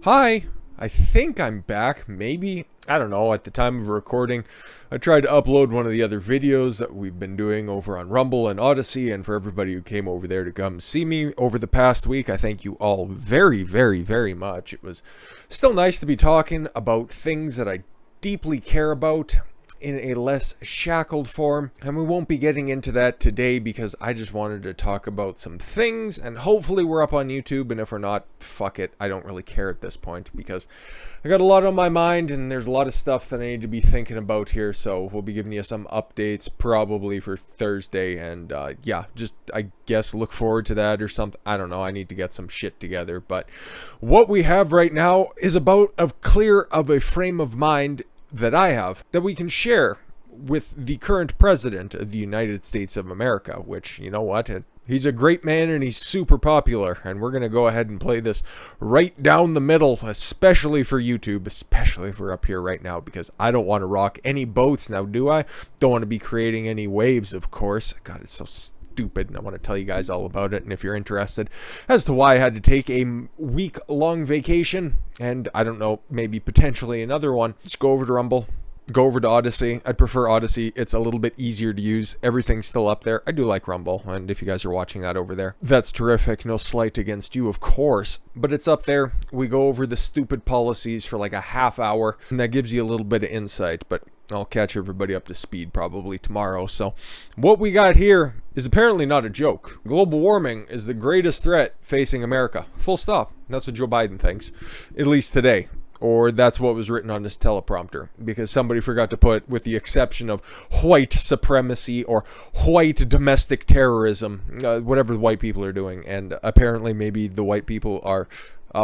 Hi, I think I'm back, maybe. I don't know, at the time of recording, I tried to upload one of the other videos that we've been doing over on Rumble and Odyssey, and for everybody who came over there to come see me over the past week, I thank you all very, very, very much. It was still nice to be talking about things that I deeply care about in a less shackled form, and we won't be getting into that today because I just wanted to talk about some things, and hopefully we're up on YouTube, and if we're not, fuck it, I don't really care at this point because I got a lot on my mind and there's a lot of stuff that I need to be thinking about here. So we'll be giving you some updates probably for Thursday, and yeah, just I guess look forward to that or something. I don't know, I need to get some shit together, but what we have right now is about as clear of a frame of mind that I have that we can share with the current president of the United States of America, which, you know what, he's a great man and he's super popular, and we're going to go ahead and play this right down the middle, especially for YouTube, especially if we're up here right now, because I don't want to rock any boats now, do I? Don't want to be creating any waves, of course. God, it's so stupid, and I want to tell you guys all about it. And if you're interested as to why I had to take a week-long vacation, and I don't know, maybe potentially another one, just go over to Rumble, go over to Odyssey. I'd prefer Odyssey. It's a little bit easier to use. Everything's still up there. I do like Rumble, and if you guys are watching that over there, that's terrific. No slight against you, of course, but it's up there. We go over the stupid policies for like a half hour, and that gives you a little bit of insight, but I'll catch everybody up to speed probably tomorrow. So what we got here is apparently not a joke. Global warming is the greatest threat facing America. Full stop. That's what Joe Biden thinks, at least today. Or that's what was written on this teleprompter, because somebody forgot to put, with the exception of white supremacy or white domestic terrorism, whatever the white people are doing. And apparently maybe the white people are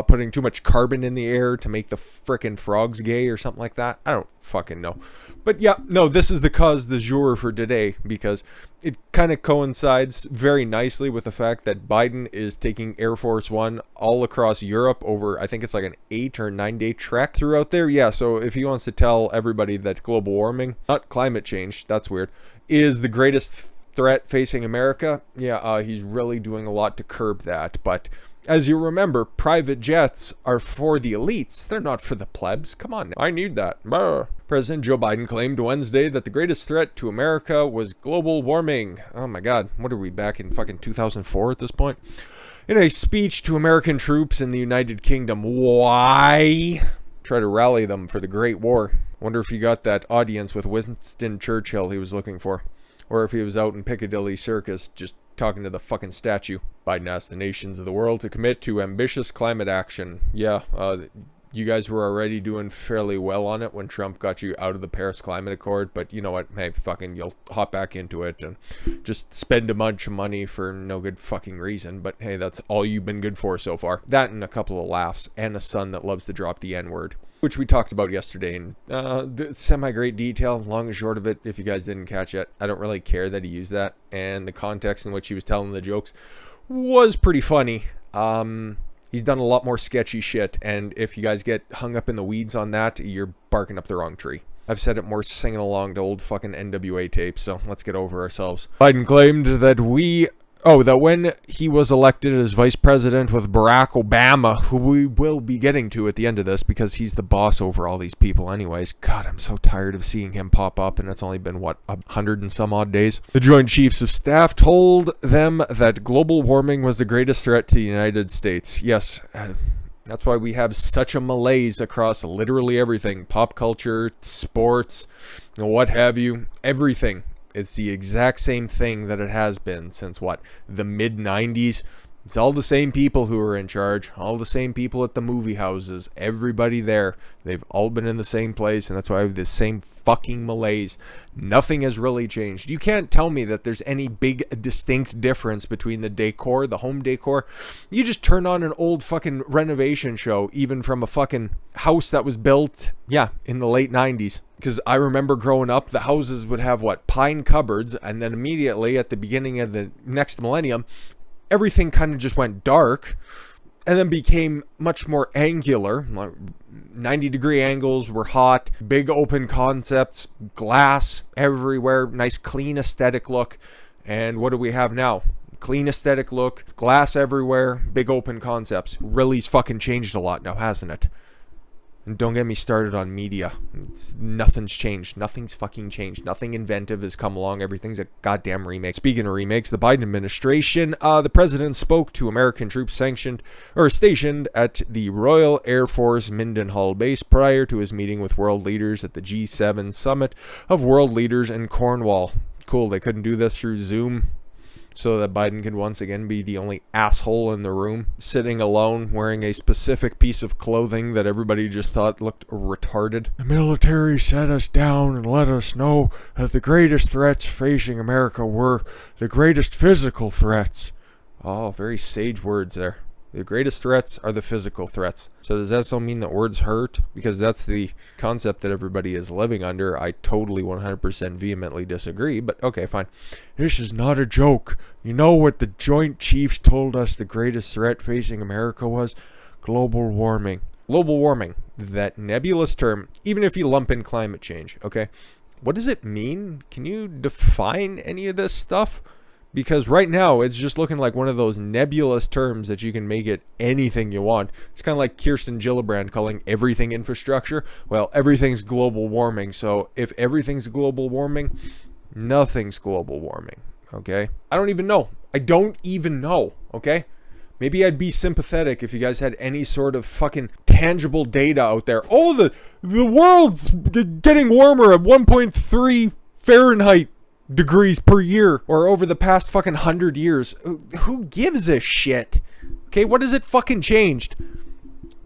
putting too much carbon in the air to make the frickin' frogs gay or something like that. I don't fucking know. But yeah, no, this is the cause du jour for today, because it kind of coincides very nicely with the fact that Biden is taking Air Force One all across Europe over, I think it's like an 8 or 9 day trek throughout there. Yeah, so if he wants to tell everybody that global warming, not climate change, that's weird, is the greatest threat facing America, yeah, he's really doing a lot to curb that. But as you remember, private jets are for the elites. They're not for the plebs. Come on, I need that. Brr. President Joe Biden claimed Wednesday that the greatest threat to America was global warming. Oh my God, what are we, back in fucking 2004 at this point? In a speech to American troops in the United Kingdom. Why? Try to rally them for the Great War. Wonder if he got that audience with Winston Churchill he was looking for. Or if he was out in Piccadilly Circus just talking to the fucking statue. Biden asked the nations of the world to commit to ambitious climate action. Yeah, you guys were already doing fairly well on it when Trump got you out of the Paris Climate Accord, but you know what? Hey, fucking, you'll hop back into it and just spend a bunch of money for no good fucking reason. But hey, that's all you've been good for so far. That and a couple of laughs and a son that loves to drop the N-word, which we talked about yesterday in semi-great detail. Long and short of it, if you guys didn't catch it, I don't really care that he used that, and the context in which he was telling the jokes was pretty funny. He's done a lot more sketchy shit, and if you guys get hung up in the weeds on that, you're barking up the wrong tree. I've said it more singing along to old fucking NWA tapes, so let's get over ourselves. Biden claimed that that when he was elected as vice president with Barack Obama, who we will be getting to at the end of this because he's the boss over all these people anyways. God, I'm so tired of seeing him pop up, and it's only been, what, 100 and some odd days? The Joint Chiefs of Staff told them that global warming was the greatest threat to the United States. Yes, that's why we have such a malaise across literally everything. Pop culture, sports, what have you, everything. It's the exact same thing that it has been since, what, the mid-90s? It's all the same people who are in charge, all the same people at the movie houses, everybody there. They've all been in the same place, and that's why I have this same fucking malaise. Nothing has really changed. You can't tell me that there's any big distinct difference between the decor, the home decor. You just turn on an old fucking renovation show, even from a fucking house that was built, yeah, in the late 90s. Because I remember growing up, the houses would have, what, pine cupboards, and then immediately at the beginning of the next millennium, everything kind of just went dark and then became much more angular. 90-degree angles were hot, big open concepts, glass everywhere, nice clean aesthetic look. And what do we have now? clean aesthetic look, glass everywhere, big open concepts. Really's fucking changed a lot now, hasn't it? And don't get me started on media. Nothing's changed. Nothing's fucking changed. Nothing inventive has come along. Everything's a goddamn remake. Speaking of remakes, the Biden administration, the president spoke to American troops stationed at the Royal Air Force Mindenhall base prior to his meeting with world leaders at the G7 summit of world leaders in Cornwall. Cool, they couldn't do this through Zoom, so that Biden can once again be the only asshole in the room, sitting alone, wearing a specific piece of clothing that everybody just thought looked retarded. The military set us down and let us know that the greatest threats facing America were the greatest physical threats. Oh, very sage words there. The greatest threats are the physical threats. So does that still mean that words hurt? Because that's the concept that everybody is living under. I totally 100% vehemently disagree, but okay, fine. This is not a joke. You know what the Joint Chiefs told us the greatest threat facing America was? Global warming. Global warming. That nebulous term, even if you lump in climate change, okay? What does it mean? Can you define any of this stuff? Because right now, it's just looking like one of those nebulous terms that you can make it anything you want. It's kind of like Kirsten Gillibrand calling everything infrastructure. Well, everything's global warming. So if everything's global warming, nothing's global warming. Okay? I don't even know. Okay? Maybe I'd be sympathetic if you guys had any sort of fucking tangible data out there. Oh, the world's getting warmer at 1.3 Fahrenheit degrees per year, or over the past fucking 100 years. Who gives a shit? Okay, what has it fucking changed?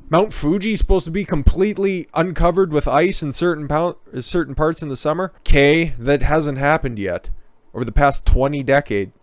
Mount Fuji is supposed to be completely uncovered with ice in certain parts in the summer. Okay, that hasn't happened yet. Over the past 20 years.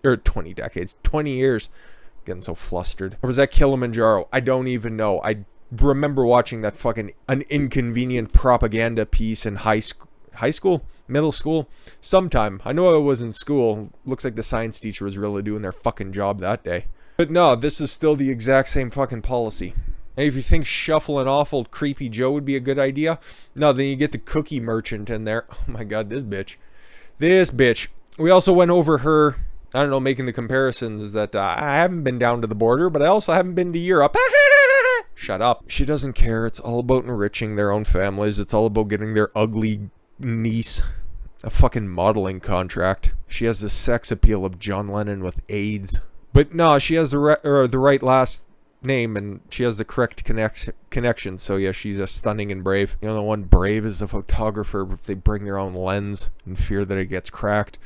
Getting so flustered. Or was that Kilimanjaro? I don't even know. I remember watching that fucking an inconvenient propaganda piece in high school, middle school, sometime. I know I was in school. Looks like the science teacher was really doing their fucking job that day. But no, this is still the exact same fucking policy. And if you think shuffling off old Creepy Joe would be a good idea, no, then you get the cookie merchant in there. Oh my god, this bitch. We also went over her, I don't know, making the comparisons that I haven't been down to the border, but I also haven't been to Europe. Shut up. She doesn't care. It's all about enriching their own families. It's all about getting their ugly niece a fucking modeling contract. She has the sex appeal of John Lennon with AIDS. But no, she has the right last name, and she has the correct connection. So yeah, she's stunning and brave. You know, the one brave is a photographer if they bring their own lens in fear that it gets cracked.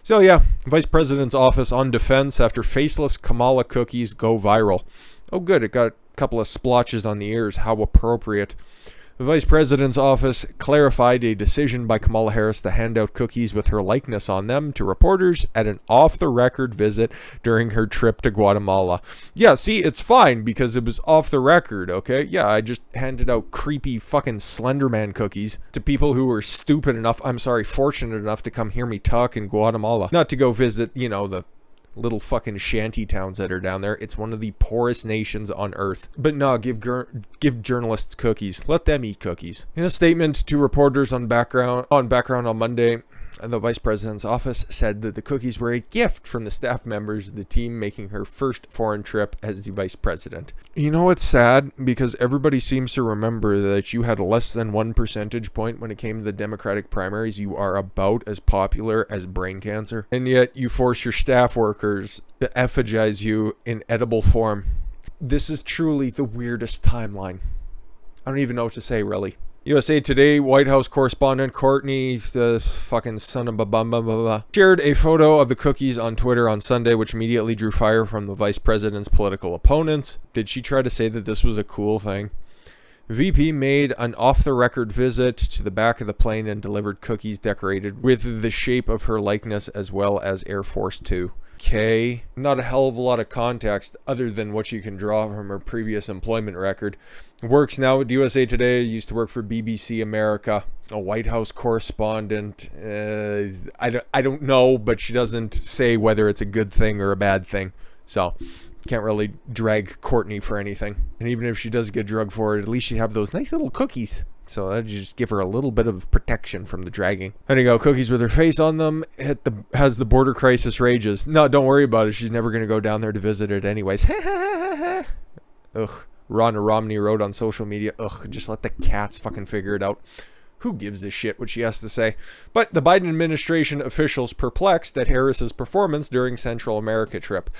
So yeah, Vice President's office on defense after faceless Kamala Cookies go viral. Oh good, it got a couple of splotches on the ears. How appropriate. The Vice President's office clarified a decision by Kamala Harris to hand out cookies with her likeness on them to reporters at an off-the-record visit during her trip to Guatemala. Yeah, see, it's fine because it was off the record, okay? Yeah, I just handed out creepy fucking Slenderman cookies to people who were fortunate enough to come hear me talk in Guatemala. Not to go visit, you know, the little fucking shanty towns that are down there. It's one of the poorest nations on earth. But no, give journalists cookies. Let them eat cookies. In a statement to reporters on background on Monday, the Vice President's office said that the cookies were a gift from the staff members of the team making her first foreign trip as the Vice President. You know what's sad? Because everybody seems to remember that you had less than 1 percentage point when it came to the Democratic primaries. You are about as popular as brain cancer. And yet you force your staff workers to effigize you in edible form. This is truly the weirdest timeline. I don't even know what to say, really. USA Today White House correspondent Courtney, the fucking son of a shared a photo of the cookies on Twitter on Sunday, which immediately drew fire from the vice president's political opponents. Did she try to say that this was a cool thing? VP made an off-the-record visit to the back of the plane and delivered cookies decorated with the shape of her likeness as well as Air Force Two. Okay, not a hell of a lot of context other than what you can draw from her previous employment record. Works now at USA Today, used to work for BBC America, a White House correspondent. I don't know, but she doesn't say whether it's a good thing or a bad thing. So, can't really drag Courtney for anything. And even if she does get drugged for it, at least she'd have those nice little cookies. So that'd just give her a little bit of protection from the dragging. There you go, cookies with her face on them. Has the border crisis rages. No, don't worry about it. She's never going to go down there to visit it anyways. Ugh. Ron Romney wrote on social media, ugh, just let the cats fucking figure it out. Who gives a shit what she has to say? But the Biden administration officials perplexed at Harris's performance during Central America trip.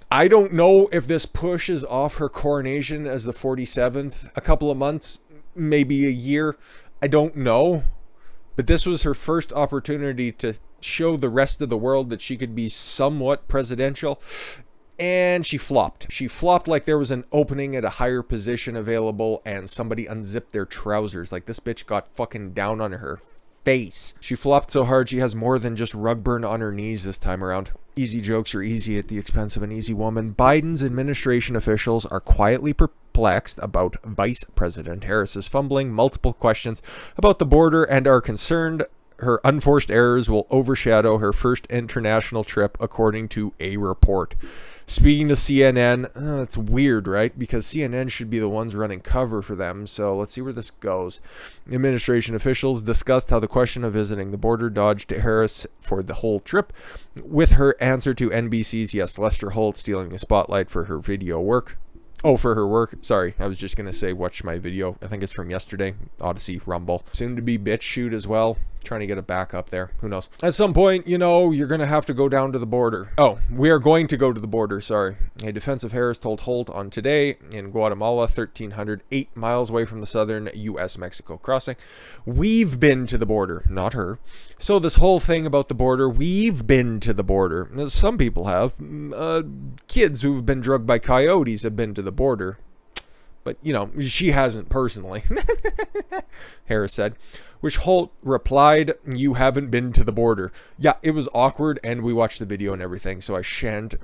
I don't know if this pushes off her coronation as the 47th a couple of months, maybe a year. I don't know. But this was her first opportunity to show the rest of the world that she could be somewhat presidential. And she flopped. She flopped like there was an opening at a higher position available and somebody unzipped their trousers. Like this bitch got fucking down on her face. She flopped so hard she has more than just rug burn on her knees this time around. Easy jokes are easy at the expense of an easy woman. Biden's administration officials are quietly perplexed about Vice President Harris's fumbling multiple questions about the border and are concerned her unforced errors will overshadow her first international trip, according to a report. Speaking to CNN, it's weird, right? Because CNN should be the ones running cover for them. So let's see where this goes. Administration officials discussed how the question of visiting the border dodged Harris for the whole trip, with her answer to NBC's Yes Lester Holt stealing the spotlight for her video work. Oh, for her work. Sorry, I was just going to say watch my video. I think it's from yesterday. Odyssey, Rumble. Soon to be bitch shoot as well. Trying to get it back up there. Who knows? At some point, you know, you're going to have to go down to the border. Oh, we are going to go to the border, sorry. A defense of Harris told Holt on Today in Guatemala, 1,308 miles away from the southern U.S.-Mexico crossing. We've been to the border, not her. So this whole thing about the border, we've been to the border. Some people have. Kids who've been drugged by coyotes have been to the border. But, you know, she hasn't personally. Harris said. Which Holt replied, you haven't been to the border. Yeah, it was awkward, and we watched the video and everything, so I shan't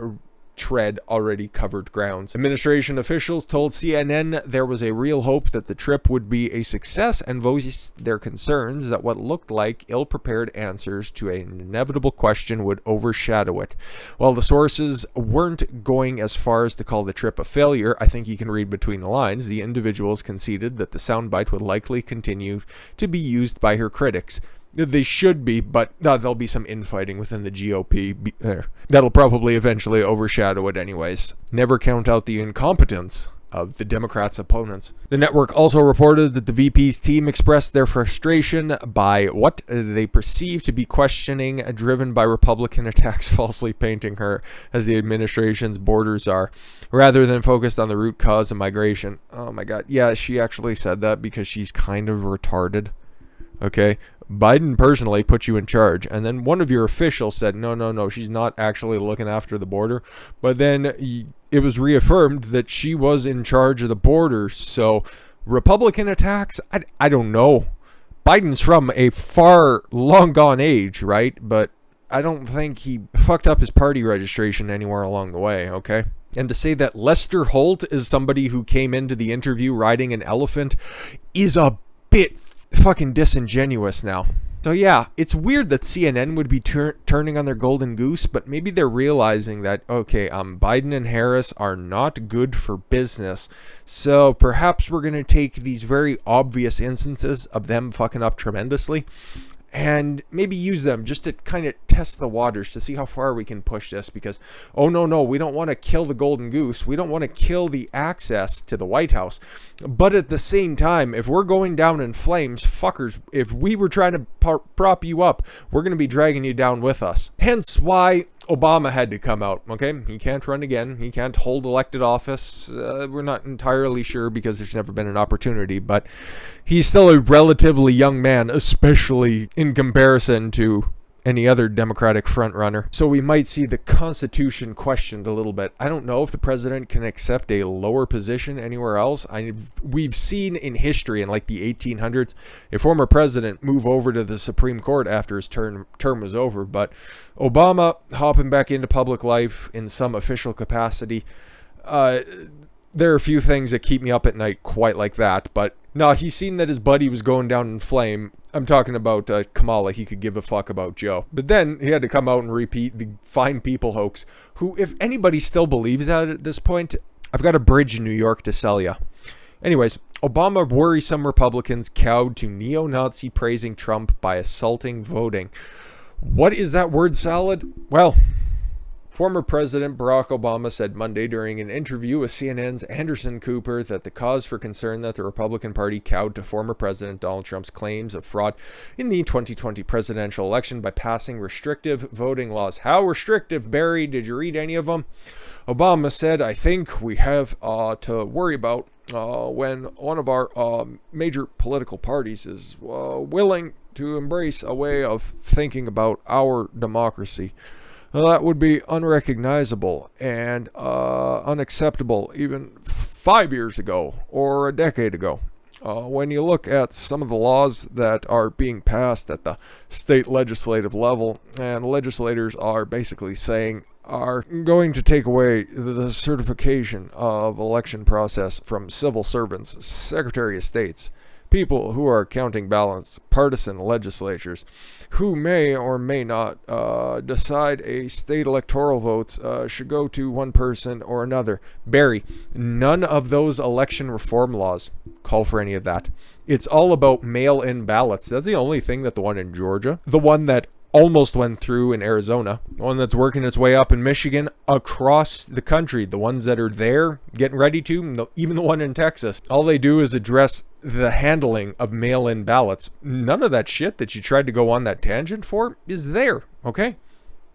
tread already covered grounds. Administration officials told CNN there was a real hope that the trip would be a success and voiced their concerns that what looked like ill-prepared answers to an inevitable question would overshadow it. While the sources weren't going as far as to call the trip a failure, I think you can read between the lines. The individuals conceded that the soundbite would likely continue to be used by her critics. They should be, but there'll be some infighting within the GOP. That'll probably eventually overshadow it anyways. Never count out the incompetence of the Democrats' opponents. The network also reported that the VP's team expressed their frustration by what they perceive to be questioning driven by Republican attacks, falsely painting her as the administration's borders are, rather than focused on the root cause of migration. Oh my God. Yeah, she actually said that because she's kind of retarded. Okay, Biden personally put you in charge, and then one of your officials said, no, she's not actually looking after the border, but then it was reaffirmed that she was in charge of the border. So Republican attacks, I don't know. Biden's from a far long gone age, right? But I don't think he fucked up his party registration anywhere along the way, okay? And to say that Lester Holt is somebody who came into the interview riding an elephant is a bit fucking disingenuous now. So yeah, it's weird that CNN would be turning on their golden goose, but maybe they're realizing that, okay, Biden and Harris are not good for business, so perhaps we're going to take these very obvious instances of them fucking up tremendously and maybe use them just to kind of test the waters to see how far we can push this, because, oh no, we don't want to kill the golden goose. We don't want to kill the access to the White House. But at the same time, if we're going down in flames, fuckers, if we were trying to prop you up, we're going to be dragging you down with us. Hence why Obama had to come out, okay? He can't run again. He can't hold elected office. We're not entirely sure because there's never been an opportunity, but he's still a relatively young man, especially in comparison to any other Democratic frontrunner. So we might see the Constitution questioned a little bit. I don't know if the president can accept a lower position anywhere else. We've seen in history in like the 1800s, a former president move over to the Supreme Court after his term was over. But Obama hopping back into public life in some official capacity, there are a few things that keep me up at night quite like that. But no, he's seen that his buddy was going down in flame. I'm talking about Kamala. He could give a fuck about Joe. But then he had to come out and repeat the fine people hoax, who, if anybody still believes that at this point, I've got a bridge in New York to sell you. Anyways, Obama worrisome Republicans cowed to neo-Nazi praising Trump by assaulting voting. What is that word salad? Well, former President Barack Obama said Monday during an interview with CNN's Anderson Cooper that the cause for concern that the Republican Party cowed to former President Donald Trump's claims of fraud in the 2020 presidential election by passing restrictive voting laws. How restrictive, Barry? Did you read any of them? Obama said, I think we have to worry about when one of our major political parties is willing to embrace a way of thinking about our democracy. That would be unrecognizable and unacceptable even 5 years ago or a decade ago. When you look at some of the laws that are being passed at the state legislative level, and legislators are basically saying are going to take away the certification of election process from civil servants, Secretary of States, people who are counting ballots, partisan legislatures, who may or may not decide a state electoral votes should go to one person or another. Barry, none of those election reform laws call for any of that. It's all about mail-in ballots. That's the only thing that the one in Georgia, the one that almost went through in Arizona, the one that's working its way up in Michigan, across the country, the ones that are there getting ready to, even the one in Texas, all they do is address the handling of mail-in ballots. None of that shit that you tried to go on that tangent for is there, okay?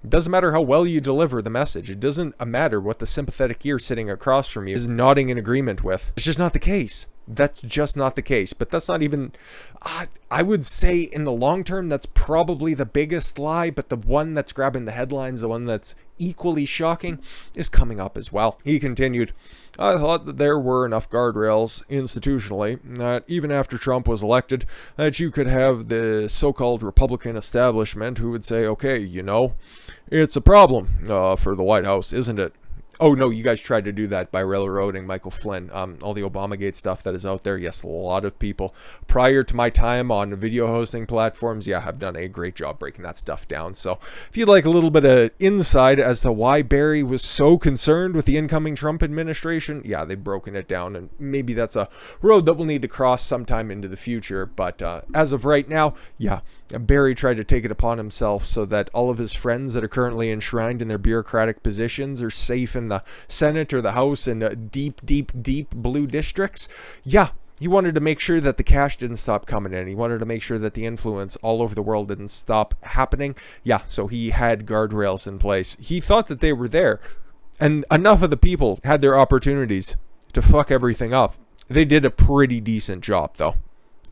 It doesn't matter how well you deliver the message. It doesn't matter what the sympathetic ear sitting across from you is nodding in agreement with. It's just not the case. That's just not the case. But that's not even, I would say in the long term, that's probably the biggest lie. But the one that's grabbing the headlines, the one that's equally shocking, is coming up as well. He continued, I thought that there were enough guardrails institutionally that even after Trump was elected, that you could have the so-called Republican establishment who would say, okay, you know, it's a problem for the White House, isn't it? Oh, no, you guys tried to do that by railroading Michael Flynn. All the Obamagate stuff that is out there. Yes, a lot of people prior to my time on video hosting platforms, have done a great job breaking that stuff down. So if you'd like a little bit of insight as to why Barry was so concerned with the incoming Trump administration, they've broken it down. And maybe that's a road that we'll need to cross sometime into the future. But as of right now, Barry tried to take it upon himself so that all of his friends that are currently enshrined in their bureaucratic positions are safe in the Senate or the House in deep blue districts. He wanted to make sure that the cash didn't stop coming in. He wanted to make sure that the influence all over the world didn't stop happening. So he had guardrails in place. He thought that they were there. And enough of the people had their opportunities to fuck everything up. They did a pretty decent job, though.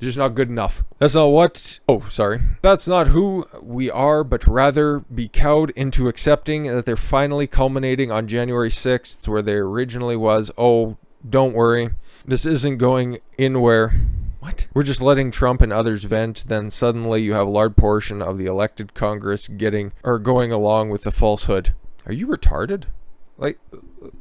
Just not good enough. That's not who we are, but rather be cowed into accepting that they're finally culminating on January 6th, where they originally was, oh, don't worry, this isn't going anywhere. What? We're just letting Trump and others vent, then suddenly you have a large portion of the elected Congress going along with the falsehood. Are you retarded? Like,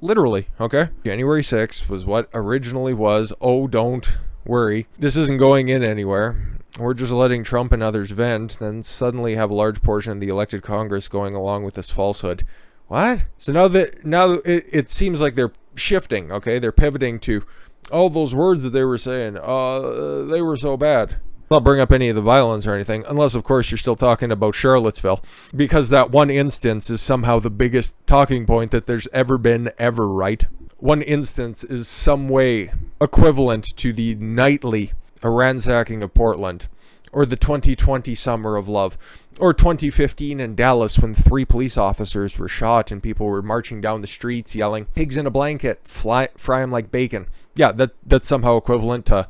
literally, okay? January 6th was what originally was, oh, don't worry, this isn't going in anywhere. We're just letting Trump and others vent, then suddenly have a large portion of the elected Congress going along with this falsehood. What? So now it seems like they're shifting, okay? They're pivoting to all those words that they were saying. They were so bad. I'll not bring up any of the violence or anything, unless, of course, you're still talking about Charlottesville, because that one instance is somehow the biggest talking point that there's ever been, right? One instance is some way equivalent to the nightly ransacking of Portland, or the 2020 Summer of Love, or 2015 in Dallas when 3 police officers were shot and people were marching down the streets yelling, pigs in a blanket, fry them like bacon. That's somehow equivalent to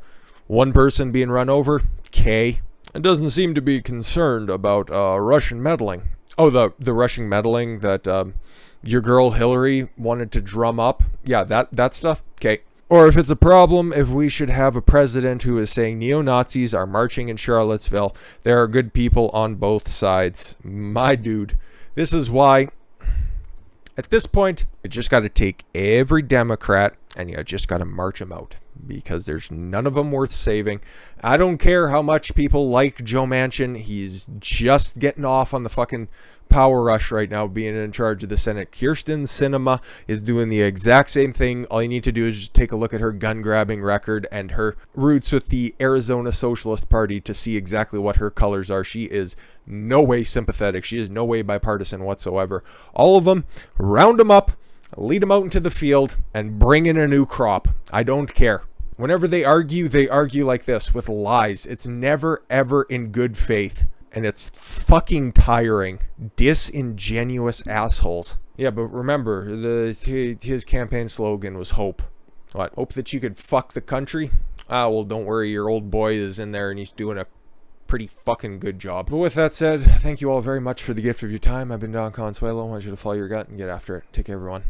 one person being run over. It doesn't seem to be concerned about Russian meddling. Oh, the Russian meddling that your girl Hillary wanted to drum up. That stuff. Or if it's a problem, if we should have a president who is saying neo-Nazis are marching in Charlottesville, there are good people on both sides. My dude, this is why, at this point, you just got to take every Democrat and you just got to march them out. Because there's none of them worth saving. I don't care how much people like Joe Manchin. He's just getting off on the fucking power rush right now, being in charge of the Senate. Kyrsten Sinema is doing the exact same thing. All you need to do is just take a look at her gun grabbing record and her roots with the Arizona Socialist Party to see exactly what her colors are. She is no way sympathetic. She is no way bipartisan whatsoever. All of them, round them up, lead them out into the field, and bring in a new crop. I don't care. Whenever they argue like this with lies. It's never, ever in good faith. And it's fucking tiring. Disingenuous assholes. Yeah, but remember, his campaign slogan was hope. What? Hope that you could fuck the country? Ah, well, don't worry. Your old boy is in there and he's doing a pretty fucking good job. But with that said, thank you all very much for the gift of your time. I've been Don Consuelo. I want you to follow your gut and get after it. Take care, everyone.